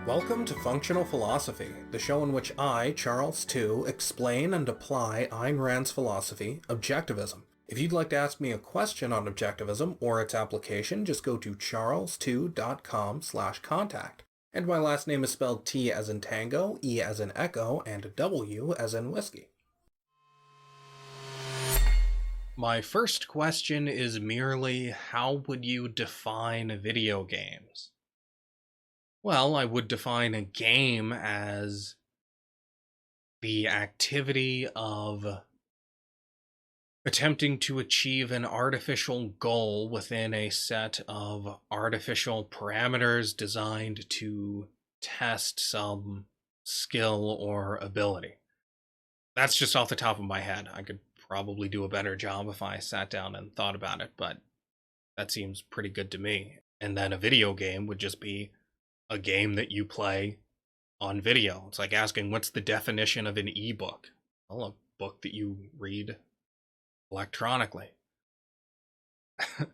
Welcome to Functional Philosophy, the show in which I, Charles II, explain and apply Ayn Rand's philosophy, objectivism. If you'd like to ask me a question on objectivism or its application, just go to charles2.com/contact. And my last name is spelled T as in tango, E as in echo, and W as in whiskey. My first question is merely, how would you define video games? Well, I would define a game as the activity of attempting to achieve an artificial goal within a set of artificial parameters designed to test some skill or ability. That's just off the top of my head. I could probably do a better job if I sat down and thought about it, but that seems pretty good to me. And then a video game would just be a game that you play on video. It's like asking, what's the definition of an ebook? Well, a book that you read electronically. The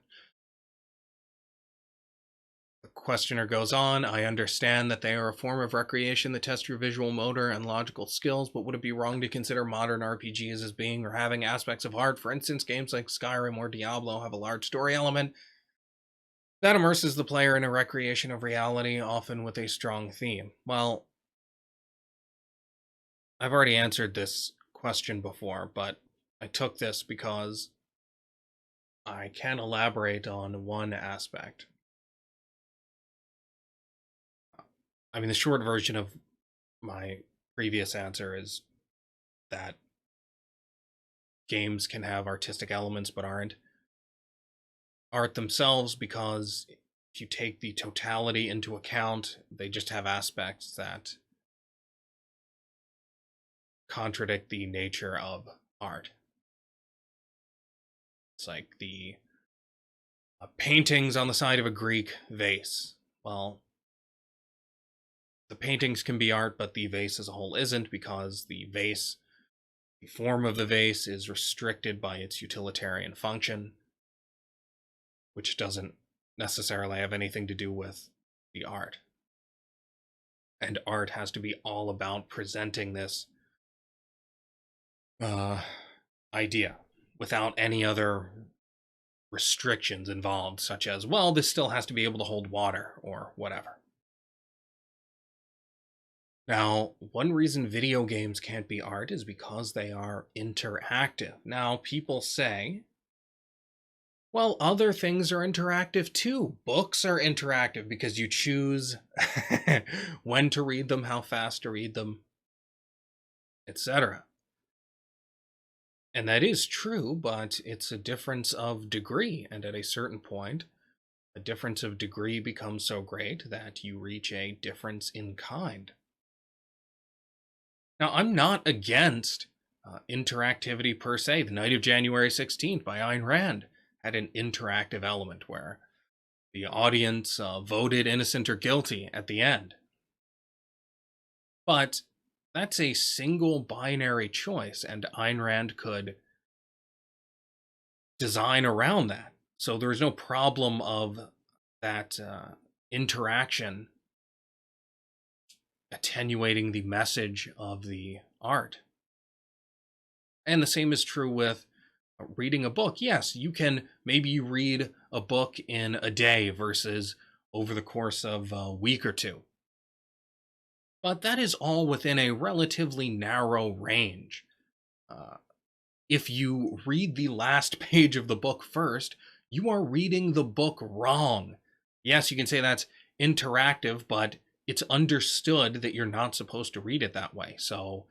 questioner goes on, I understand that they are a form of recreation that tests your visual, motor, and logical skills, but would it be wrong to consider modern RPGs as being or having aspects of art? For instance, games like Skyrim or Diablo have a large story element that immerses the player in a recreation of reality, often with a strong theme. Well, I've already answered this question before, but I took this because I can elaborate on one aspect. I mean, the short version of my previous answer is that games can have artistic elements but aren't art themselves, because if you take the totality into account, they just have aspects that contradict the nature of art. It's like the paintings on the side of a Greek vase. Well, the paintings can be art, but the vase as a whole isn't, because the vase, the form of the vase, is restricted by its utilitarian function, which doesn't necessarily have anything to do with the art. And art has to be all about presenting this idea without any other restrictions involved, such as, well, this still has to be able to hold water or whatever. Now, one reason video games can't be art is because they are interactive. Now, people say, well, other things are interactive too. Books are interactive because you choose when to read them, how fast to read them, etc. And that is true, but it's a difference of degree. And at a certain point, a difference of degree becomes so great that you reach a difference in kind. Now, I'm not against interactivity per se. The Night of January 16th by Ayn Rand had an interactive element where the audience voted innocent or guilty at the end. But that's a single binary choice, and Ayn Rand could design around that. So there's no problem of that interaction attenuating the message of the art. And the same is true with reading a book. Yes, you can maybe read a book in a day versus over the course of a week or two. But that is all within a relatively narrow range. If you read the last page of the book first, you are reading the book wrong. Yes, you can say that's interactive, but it's understood that you're not supposed to read it that way. So,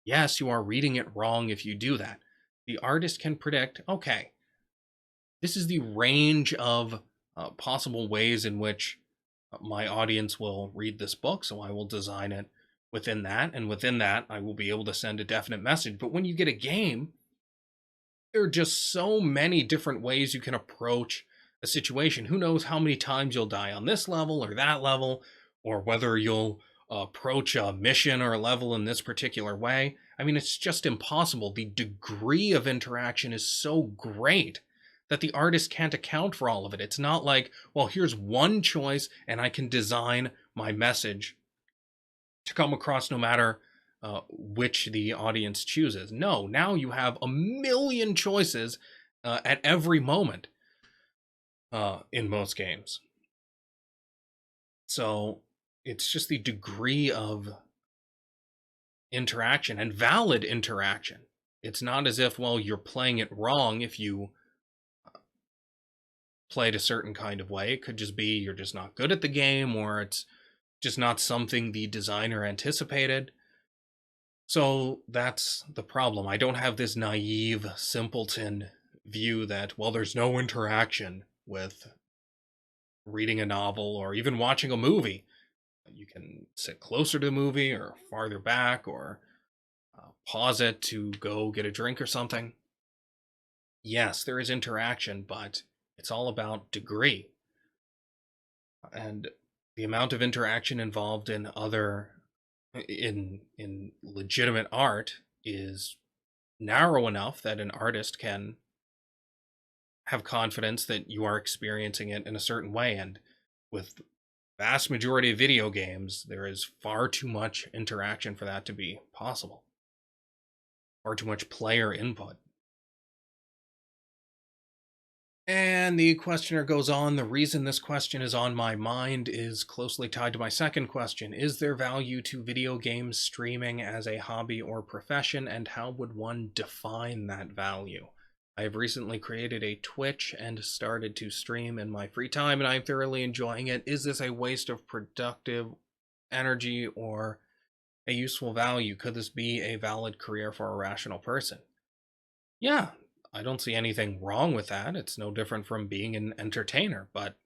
yes, you are reading it wrong if you do that. The artist can predict, okay, this is the range of possible ways in which my audience will read this book, so I will design it within that, and within that, I will be able to send a definite message. But when you get a game, there are just so many different ways you can approach a situation. Who knows how many times you'll die on this level or that level, or whether you'll approach a mission or a level in this particular way. I mean, it's just impossible. The degree of interaction is so great that the artist can't account for all of it. It's not like, well, here's one choice and I can design my message to come across no matter which the audience chooses. No, now you have a million choices at every moment in most games. So it's just the degree of interaction and valid interaction. It's not as if, well, you're playing it wrong if you play it a certain kind of way. It could just be you're just not good at the game, or it's just not something the designer anticipated. So that's the problem. I don't have this naive, simpleton view that, well, there's no interaction with reading a novel or even watching a movie. You can sit closer to the movie or farther back, or pause it to go get a drink or something. Yes, there is interaction, but it's all about degree. And the amount of interaction involved in legitimate art is narrow enough that an artist can have confidence that you are experiencing it in a certain way. And with vast majority of video games, there is far too much interaction for that to be possible. Far too much player input. And the questioner goes on, the reason this question is on my mind is closely tied to my second question. Is there value to video games streaming as a hobby or profession, and how would one define that value? I have recently created a Twitch and started to stream in my free time, and I'm thoroughly enjoying it. Is this a waste of productive energy or a useful value? Could this be a valid career for a rational person? Yeah, I don't see anything wrong with that. It's no different from being an entertainer. But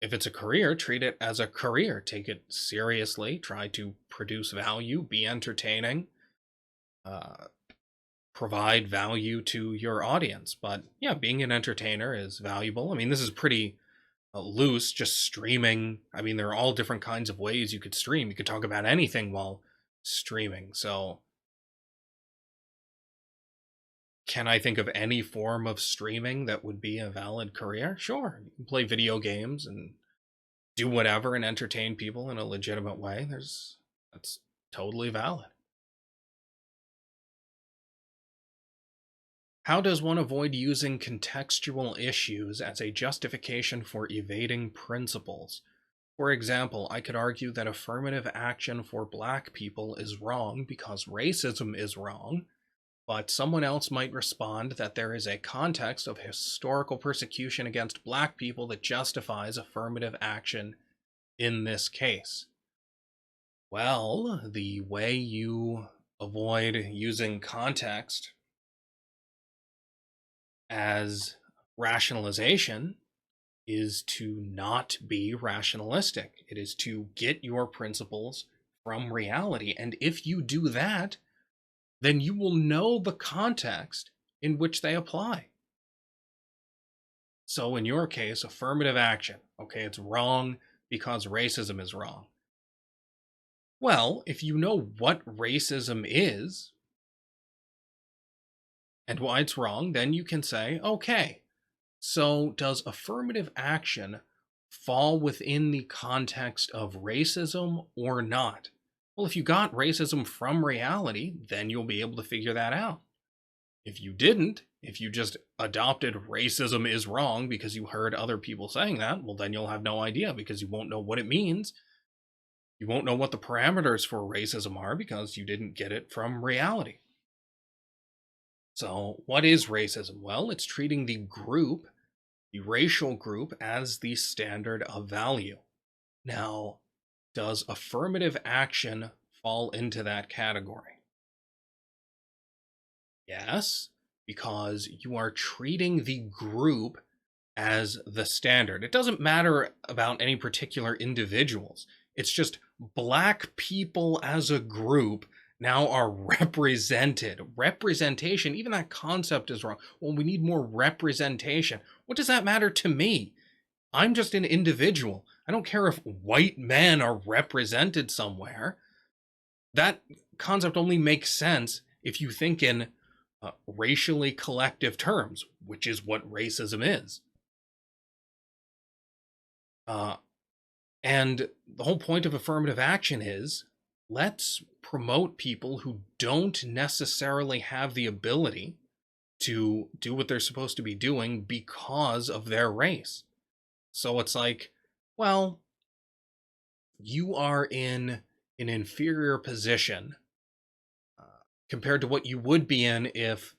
if it's a career, treat it as a career. Take it seriously. Try to produce value, be entertaining, provide value to your audience. But yeah, being an entertainer is valuable. I mean, this is pretty loose, just streaming. I mean, there are all different kinds of ways you could stream. You could talk about anything while streaming. So can I think of any form of streaming that would be a valid career? Sure. You can play video games and do whatever and entertain people in a legitimate way. That's totally valid. How does one avoid using contextual issues as a justification for evading principles? For example, I could argue that affirmative action for black people is wrong because racism is wrong, but someone else might respond that there is a context of historical persecution against black people that justifies affirmative action in this case. Well, the way you avoid using context as rationalization is to not be rationalistic. It is to get your principles from reality. And if you do that, then you will know the context in which they apply. So in your case, affirmative action, okay, it's wrong because racism is wrong. Well, if you know what racism is and why it's wrong, then you can say, okay, so does affirmative action fall within the context of racism or not? Well, if you got racism from reality, then you'll be able to figure that out. If you didn't, if you just adopted racism is wrong because you heard other people saying that, well, then you'll have no idea because you won't know what it means. You won't know what the parameters for racism are because you didn't get it from reality. So, what is racism? Well, it's treating the group, the racial group, as the standard of value. Now, does affirmative action fall into that category? Yes, because you are treating the group as the standard. It doesn't matter about any particular individuals. It's just black people as a group now are represented. Representation, even that concept is wrong. Well, we need more representation. What does that matter to me? I'm just an individual. I don't care if white men are represented somewhere. That concept only makes sense if you think in racially collective terms, which is what racism is. And the whole point of affirmative action is let's promote people who don't necessarily have the ability to do what they're supposed to be doing because of their race. So it's like, well, you are in an inferior position uh, compared to what you would be in if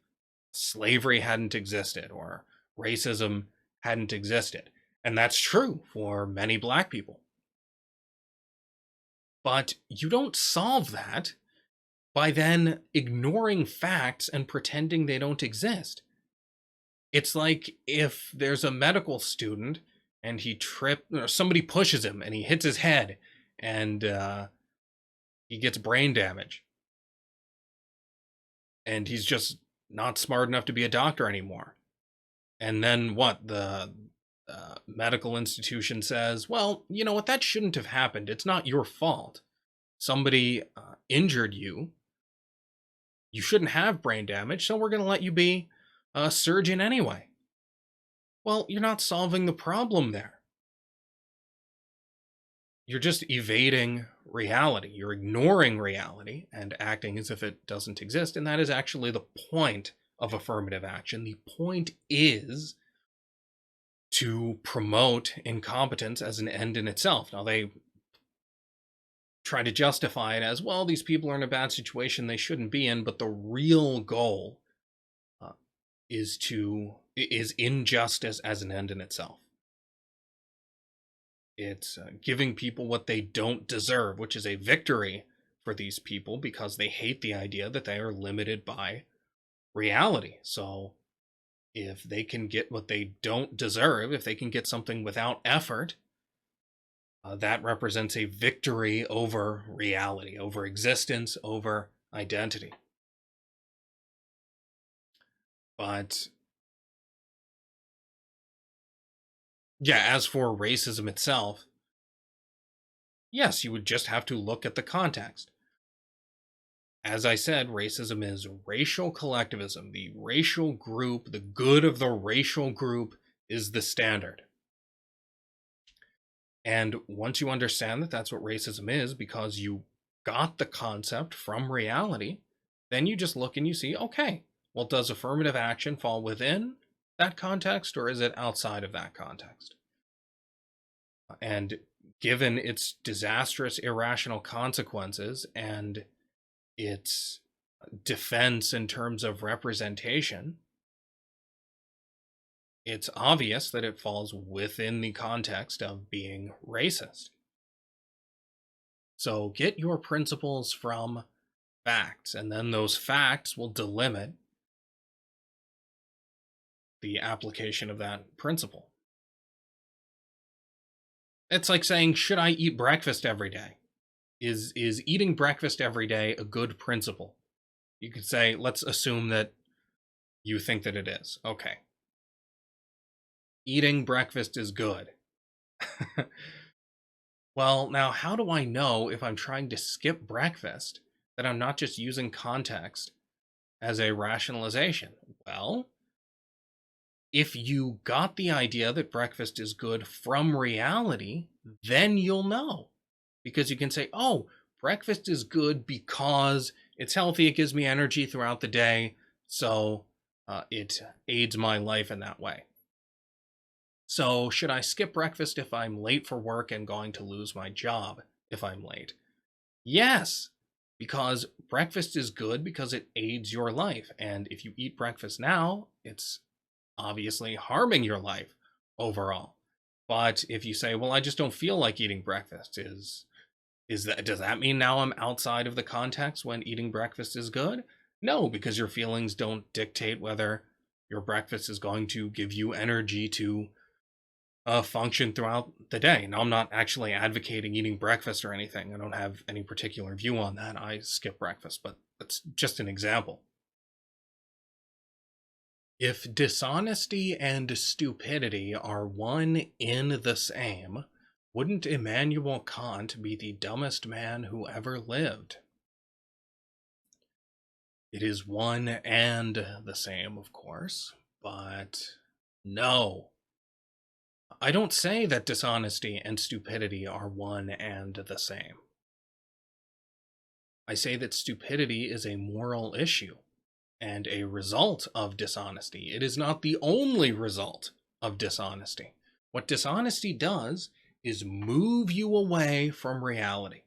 slavery hadn't existed or racism hadn't existed. And that's true for many black people. But you don't solve that by then ignoring facts and pretending they don't exist. It's like if there's a medical student and he tripped, or somebody pushes him and he hits his head and he gets brain damage and he's just not smart enough to be a doctor anymore. And then what? The medical institution says, well, you know what? That shouldn't have happened. It's not your fault. Somebody injured you. You shouldn't have brain damage, so we're going to let you be a surgeon anyway. Well, you're not solving the problem there. You're just evading reality. You're ignoring reality and acting as if it doesn't exist. And that is actually the point of affirmative action. The point is to promote incompetence as an end in itself. Now, they try to justify it as, well, these people are in a bad situation they shouldn't be in, but the real goal is injustice as an end in itself. It's giving people what they don't deserve, which is a victory for these people because they hate the idea that they are limited by reality. So if they can get what they don't deserve, if they can get something without effort, that represents a victory over reality, over existence, over identity. But yeah, as for racism itself, yes, you would just have to look at the context. As I said, racism is racial collectivism. The racial group, the good of the racial group is the standard. And once you understand that that's what racism is, because you got the concept from reality, then you just look and you see, okay, well, does affirmative action fall within that context or is it outside of that context? And given its disastrous, irrational consequences and its defense in terms of representation, it's obvious that it falls within the context of being racist. So get your principles from facts, and then those facts will delimit the application of that principle. It's like saying, should I eat breakfast every day? Is eating breakfast every day a good principle? You could say, let's assume that you think that it is. Okay. Eating breakfast is good. Well, now, how do I know if I'm trying to skip breakfast that I'm not just using context as a rationalization? Well, if you got the idea that breakfast is good from reality, then you'll know. Because you can say, oh, breakfast is good because it's healthy, it gives me energy throughout the day, so it aids my life in that way. So, should I skip breakfast if I'm late for work and going to lose my job if I'm late? Yes, because breakfast is good because it aids your life. And if you eat breakfast now, it's obviously harming your life overall. But if you say, well, I just don't feel like eating breakfast, does that mean now I'm outside of the context when eating breakfast is good? No, because your feelings don't dictate whether your breakfast is going to give you energy to function throughout the day. Now, I'm not actually advocating eating breakfast or anything. I don't have any particular view on that. I skip breakfast, but that's just an example. If dishonesty and stupidity are one in the same, wouldn't Immanuel Kant be the dumbest man who ever lived? It is one and the same, of course, but no. I don't say that dishonesty and stupidity are one and the same. I say that stupidity is a moral issue and a result of dishonesty. It is not the only result of dishonesty. What dishonesty does is move you away from reality.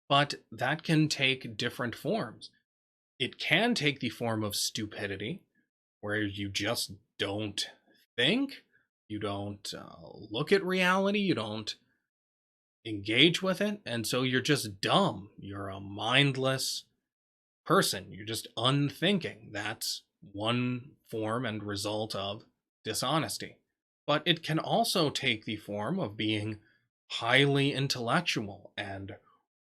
But that can take different forms. It can take the form of stupidity, where you just don't think, you don't look at reality, you don't engage with it, and so you're just dumb. You're a mindless person. You're just unthinking. That's one form and result of dishonesty. But it can also take the form of being highly intellectual and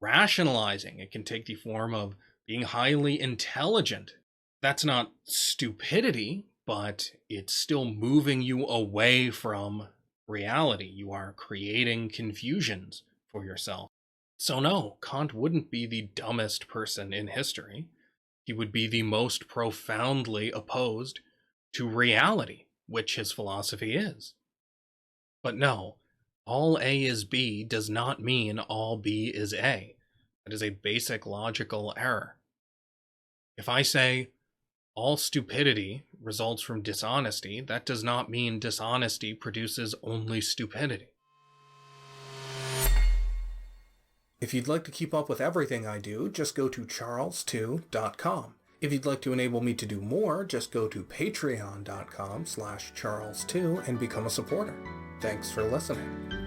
rationalizing. It can take the form of being highly intelligent. That's not stupidity, but it's still moving you away from reality. You are creating confusions for yourself. So, no, Kant wouldn't be the dumbest person in history. He would be the most profoundly opposed to reality, which his philosophy is. But no, all A is B does not mean all B is A. That is a basic logical error. If I say all stupidity results from dishonesty, that does not mean dishonesty produces only stupidity. If you'd like to keep up with everything I do, just go to charles2.com. If you'd like to enable me to do more, just go to patreon.com/charles2 and become a supporter. Thanks for listening.